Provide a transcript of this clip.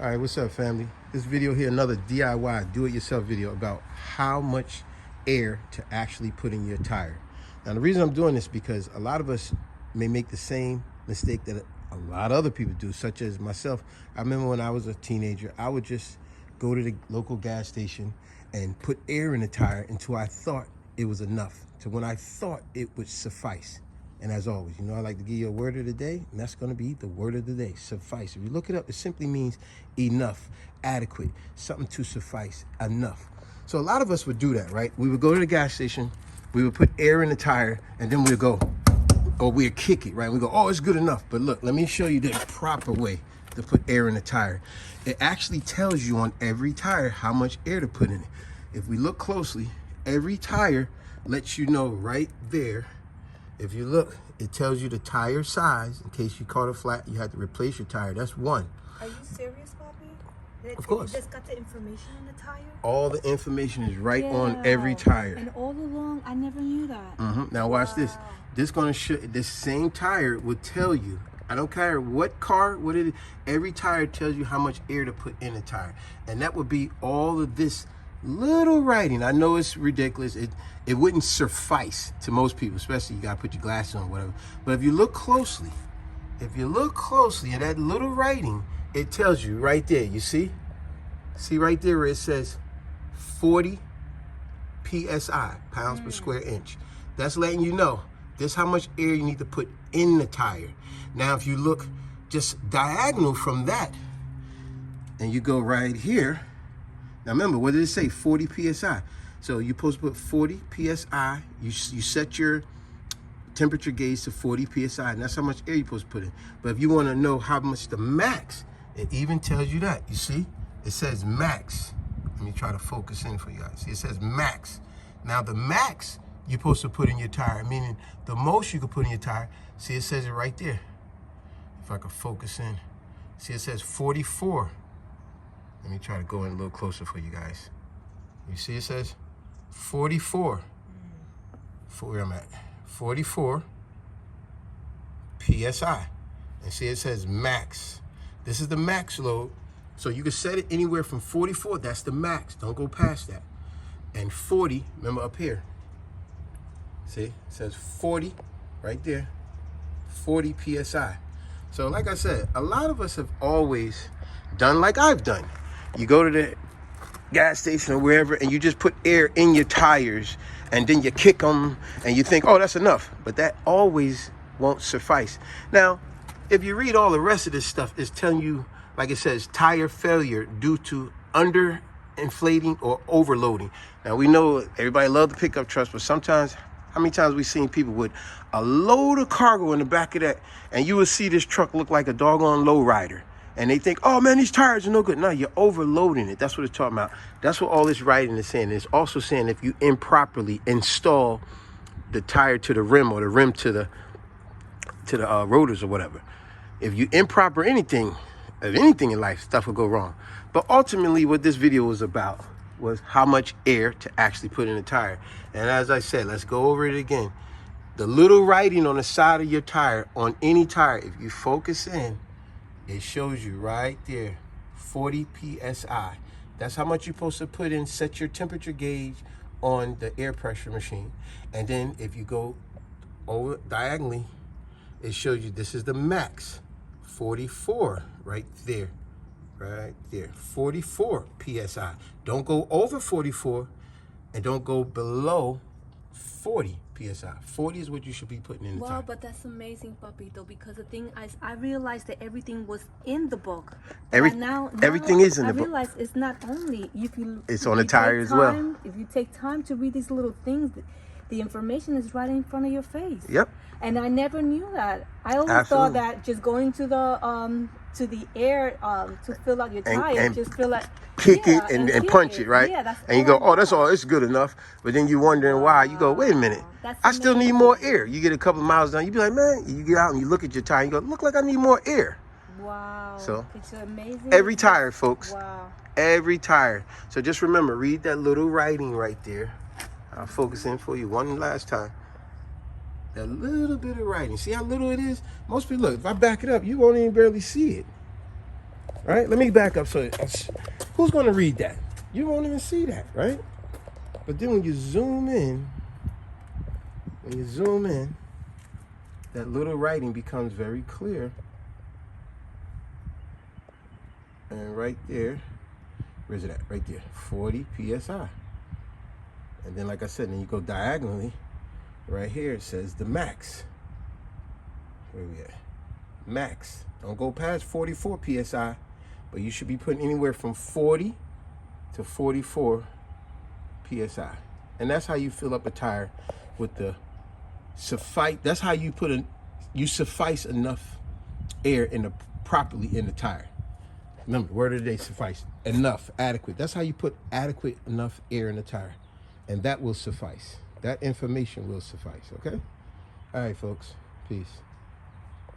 All right, what's up, family? This video here, another DIY, do-it-yourself video about how much air to actually put in your tire. Now, the reason I'm doing this because a lot of us may make the same mistake that a lot of other people do, such as myself. I remember when I was a teenager, I would just go to the local gas station and put air in the tire until I thought it was enough, to when I thought it would suffice. And as always, you know, I like to give you a word of the day, and that's going to be the word of the day, suffice. If you look it up, it simply means enough, adequate, something to suffice, enough. So a lot of us would do that, right? We would go to the gas station, we would put air in the tire, and then we'd go, or we'd kick it, right? We go, oh, it's good enough. But look, let me show you the proper way to put air in the tire. It actually tells you on every tire how much air to put in it. If we look closely, every tire lets you know right there. If you look, it tells you the tire size. In case you caught a flat, you had to replace your tire. That's one. Are you serious, Poppy? Of course. You just got the information on the tire? All the information is right on every tire. And all along, I never knew that. Now watch this. This gonna show. This same tire will tell you. I don't care what car, what it is. Every tire tells you how much air to put in the tire, and that would be all of this little writing. I know it's ridiculous. It wouldn't suffice to most people, especially you gotta put your glasses on, whatever. But if you look closely at that little writing, it tells you right there. You see right there where it says 40 psi, pounds per square inch. That's letting you know this how much air you need to put in the tire. Now, if you look just diagonal from that, and you go right here. Now remember, what did it say? 40 psi. So you're supposed to put 40 psi. You set your temperature gauge to 40 psi, and that's how much air you're supposed to put in. But if you want to know how much the max, it even tells you that. You see? It says max. Let me try to focus in for you guys. See, it says max. Now the max you're supposed to put in your tire, meaning the most you can put in your tire. See, it says it right there. If I could focus in. See, it says 44. Let me try to go in a little closer for you guys. You see it says 44. Where I'm at. 44 PSI. And see it says max. This is the max load. So you can set it anywhere from 44. That's the max. Don't go past that. And 40, remember up here. See, it says 40 right there. 40 PSI. So like I said, a lot of us have always done like I've done. You go to the gas station or wherever and you just put air in your tires and then you kick them and you think, oh, that's enough. But that always won't suffice. Now, if you read all the rest of this stuff, it's telling you, like it says, tire failure due to under-inflating or overloading. Now, we know everybody loves the pickup trucks, but sometimes, how many times we've seen people with a load of cargo in the back of that, and you will see this truck look like a doggone lowrider. And they think, oh man, these tires are no good. No, you're overloading it. That's what it's talking about. That's what all this writing is saying. It's also saying if you improperly install the tire to the rim or the rim to the rotors or whatever. If you improper anything in life, stuff will go wrong. But ultimately what this video was about was how much air to actually put in the tire. And as I said, let's go over it again. The little writing on the side of your tire, on any tire, if you focus in, it shows you right there, 40 PSI. That's how much you're supposed to put in, set your temperature gauge on the air pressure machine. And then if you go over diagonally, it shows you this is the max, 44 right there, 44 PSI. Don't go over 44 and don't go below 40 PSI. 40 is what you should be putting in the tire. Wow, but that's amazing, Puppy, though, because the thing is, I realized that everything was in the book. Everything is in the book. I realize it's not only it's on the tire as well. If you take time to read these little things, the information is right in front of your face. Yep. And I never knew that. I always thought that just going to the air to fill out your tire, just fill out, kick it and punch it, right? Yeah, and you go, oh, that's all, it's good enough. But then you're wondering why. You go, wait a minute, I still need more air. You get a couple of miles down, you be like, man, you get out and you look at your tire, you go, look like I need more air. Wow. So it's amazing. Every tire, folks. Wow. Every tire. So just remember, read that little writing right there. I'll focus in for you one last time. That little bit of writing. See how little it is? Most people, look, if I back it up, you won't even barely see it. right? Let me back up. So who's going to read that? You won't even see that, right? But then when you zoom in, that little writing becomes very clear. And right there, where's it at? Right there, 40 PSI. And then, like I said, then you go diagonally. Right here, it says the max. Where we at? Max. Don't go past 44 PSI, but you should be putting anywhere from 40 to 44 PSI. And that's how you fill up a tire with the suffice. That's how you you suffice enough air properly in the tire. Remember, the word of the day, suffice. Enough, adequate. That's how you put adequate enough air in the tire. And that will suffice. That information will suffice, okay? All right, folks. Peace.